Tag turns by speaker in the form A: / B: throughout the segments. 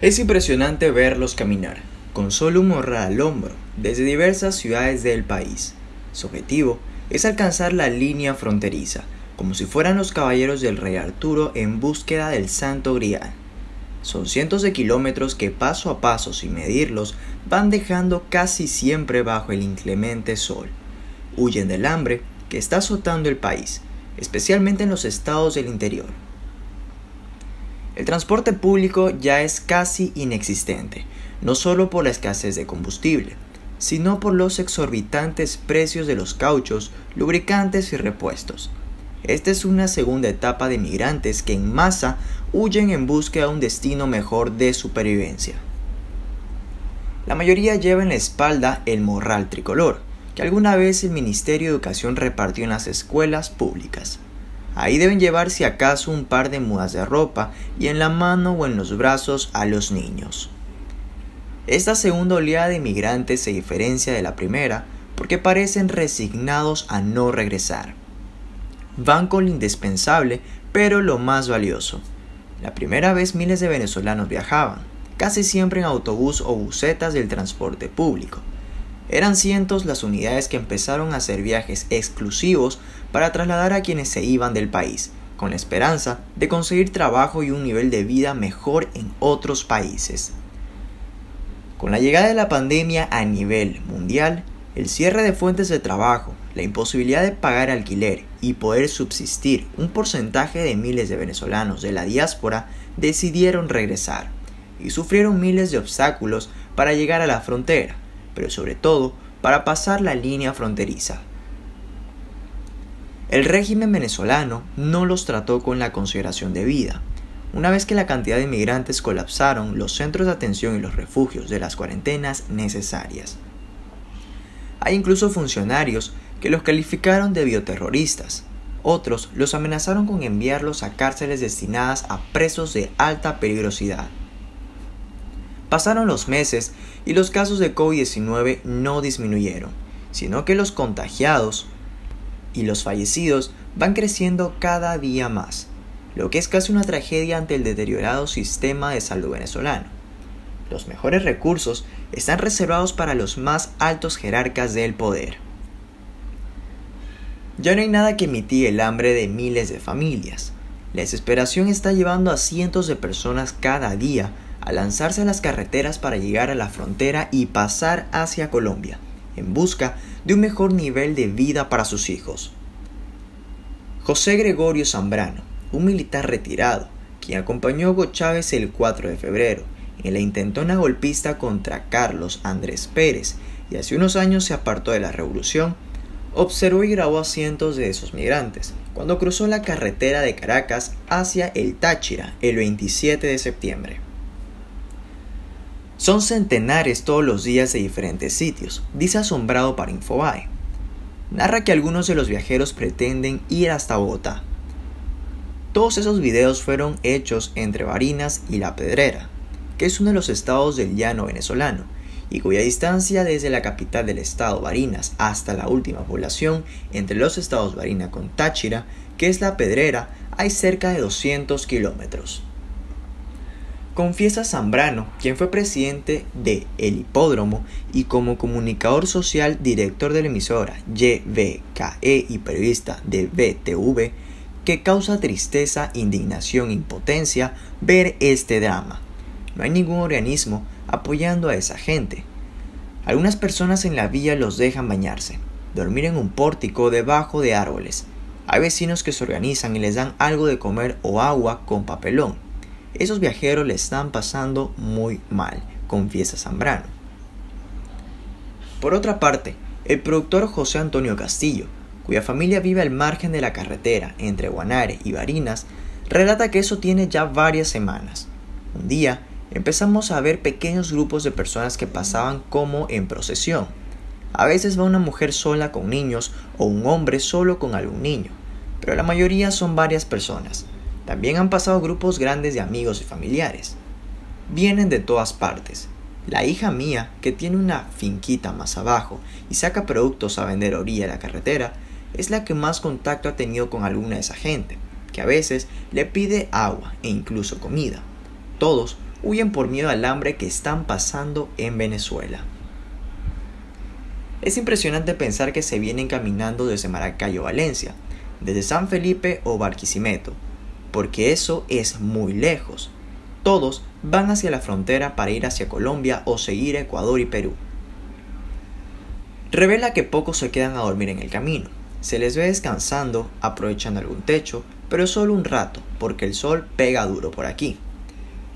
A: Es impresionante verlos caminar, con solo un morral al hombro, desde diversas ciudades del país. Su objetivo es alcanzar la línea fronteriza, como si fueran los caballeros del rey Arturo en búsqueda del Santo Grial. Son cientos de kilómetros que paso a paso, sin medirlos, van dejando casi siempre bajo el inclemente sol. Huyen del hambre que está azotando el país, especialmente en los estados del interior. El transporte público ya es casi inexistente, no solo por la escasez de combustible, sino por los exorbitantes precios de los cauchos, lubricantes y repuestos. Esta es una segunda etapa de migrantes que en masa huyen en búsqueda de un destino mejor de supervivencia. La mayoría lleva en la espalda el morral tricolor, que alguna vez el Ministerio de Educación repartió en las escuelas públicas. Ahí deben llevar si acaso un par de mudas de ropa y en la mano o en los brazos a los niños. Esta segunda oleada de migrantes se diferencia de la primera porque parecen resignados a no regresar. Van con lo indispensable, pero lo más valioso. La primera vez miles de venezolanos viajaban, casi siempre en autobús o busetas del transporte público. Eran cientos las unidades que empezaron a hacer viajes exclusivos para trasladar a quienes se iban del país, con la esperanza de conseguir trabajo y un nivel de vida mejor en otros países. Con la llegada de la pandemia a nivel mundial, el cierre de fuentes de trabajo, la imposibilidad de pagar alquiler y poder subsistir, un porcentaje de miles de venezolanos de la diáspora decidieron regresar y sufrieron miles de obstáculos para llegar a la frontera, pero sobre todo para pasar la línea fronteriza. El régimen venezolano no los trató con la consideración debida. Una vez que la cantidad de inmigrantes colapsaron los centros de atención y los refugios de las cuarentenas necesarias. Hay incluso funcionarios que los calificaron de bioterroristas. Otros los amenazaron con enviarlos a cárceles destinadas a presos de alta peligrosidad. Pasaron los meses y los casos de COVID-19 no disminuyeron, sino que los contagiados y los fallecidos van creciendo cada día más, lo que es casi una tragedia ante el deteriorado sistema de salud venezolano. Los mejores recursos están reservados para los más altos jerarcas del poder. Ya no hay nada que mitigue el hambre de miles de familias. La desesperación está llevando a cientos de personas cada día a lanzarse a las carreteras para llegar a la frontera y pasar hacia Colombia, en busca de un mejor nivel de vida para sus hijos. José Gregorio Zambrano, un militar retirado, quien acompañó a Hugo Chávez el 4 de febrero en la intentona golpista contra Carlos Andrés Pérez y hace unos años se apartó de la revolución, observó y grabó a cientos de esos migrantes cuando cruzó la carretera de Caracas hacia el Táchira el 27 de septiembre. Son centenares todos los días de diferentes sitios, dice asombrado para Infobae. Narra que algunos de los viajeros pretenden ir hasta Bogotá. Todos esos videos fueron hechos entre Barinas y La Pedrera, que es uno de los estados del llano venezolano, y cuya distancia desde la capital del estado Barinas hasta la última población entre los estados Barinas con Táchira, que es La Pedrera, hay cerca de 200 kilómetros. Confiesa Zambrano, quien fue presidente de El Hipódromo y como comunicador social director de la emisora YBKE y periodista de BTV, que causa tristeza, indignación e impotencia ver este drama. No hay ningún organismo apoyando a esa gente. Algunas personas en la villa los dejan bañarse, dormir en un pórtico debajo de árboles. Hay vecinos que se organizan y les dan algo de comer o agua con papelón. Esos viajeros le están pasando muy mal, confiesa Zambrano. Por otra parte, el productor José Antonio Castillo, cuya familia vive al margen de la carretera entre Guanare y Barinas, relata que eso tiene ya varias semanas. Un día, empezamos a ver pequeños grupos de personas que pasaban como en procesión. A veces va una mujer sola con niños o un hombre solo con algún niño, pero la mayoría son varias personas. También han pasado grupos grandes de amigos y familiares. Vienen de todas partes. La hija mía, que tiene una finquita más abajo y saca productos a vender a orilla de la carretera, es la que más contacto ha tenido con alguna de esa gente, que a veces le pide agua e incluso comida. Todos huyen por miedo al hambre que están pasando en Venezuela. Es impresionante pensar que se vienen caminando desde Maracaibo, Valencia, desde San Felipe o Barquisimeto, porque eso es muy lejos. Todos van hacia la frontera para ir hacia Colombia o seguir Ecuador y Perú. Revela que pocos se quedan a dormir en el camino. Se les ve descansando, aprovechando algún techo, pero solo un rato, porque el sol pega duro por aquí.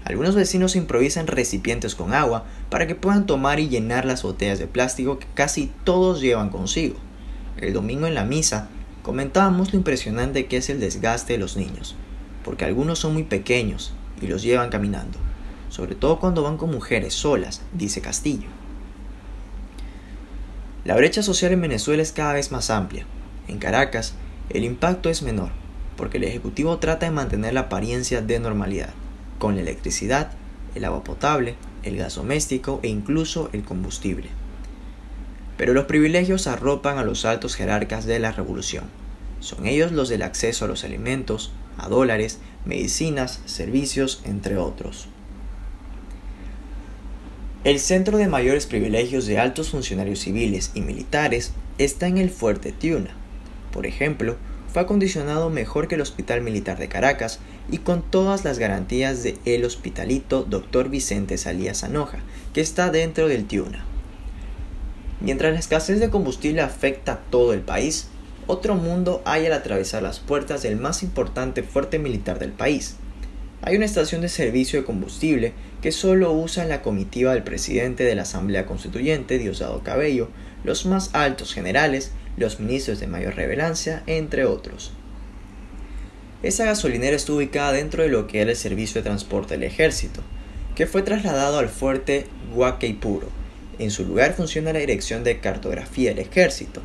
A: Algunos vecinos improvisan recipientes con agua para que puedan tomar y llenar las botellas de plástico que casi todos llevan consigo. El domingo en la misa comentábamos lo impresionante que es el desgaste de los niños, porque algunos son muy pequeños y los llevan caminando, sobre todo cuando van con mujeres solas, dice Castillo. La brecha social en Venezuela es cada vez más amplia. En Caracas, el impacto es menor, porque el Ejecutivo trata de mantener la apariencia de normalidad, con la electricidad, el agua potable, el gas doméstico e incluso el combustible. Pero los privilegios arropan a los altos jerarcas de la revolución. Son ellos los del acceso a los alimentos, a dólares, medicinas, servicios, entre otros. El centro de mayores privilegios de altos funcionarios civiles y militares está en el Fuerte Tiuna. Por ejemplo, fue acondicionado mejor que el Hospital Militar de Caracas y con todas las garantías de El Hospitalito Dr. Vicente Salía Zanoja, que está dentro del Tiuna. Mientras la escasez de combustible afecta a todo el país, otro mundo hay al atravesar las puertas del más importante fuerte militar del país. Hay una estación de servicio de combustible que solo usa la comitiva del presidente de la Asamblea Constituyente, Diosdado Cabello, los más altos generales, los ministros de mayor relevancia, entre otros. Esa gasolinera estuvo ubicada dentro de lo que era el servicio de transporte del ejército, que fue trasladado al fuerte Guacaipuro. En su lugar funciona la Dirección de Cartografía del Ejército.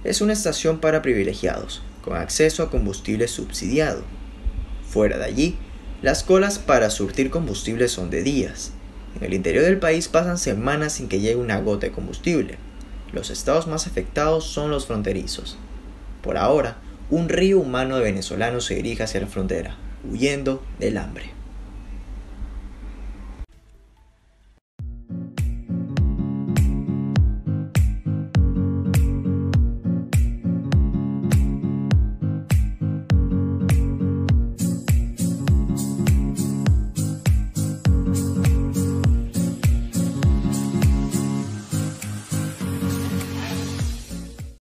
A: Es una estación para privilegiados, con acceso a combustible subsidiado. Fuera de allí, las colas para surtir combustible son de días. En el interior del país pasan semanas sin que llegue una gota de combustible. Los estados más afectados son los fronterizos. Por ahora, un río humano de venezolanos se dirige hacia la frontera, huyendo del hambre.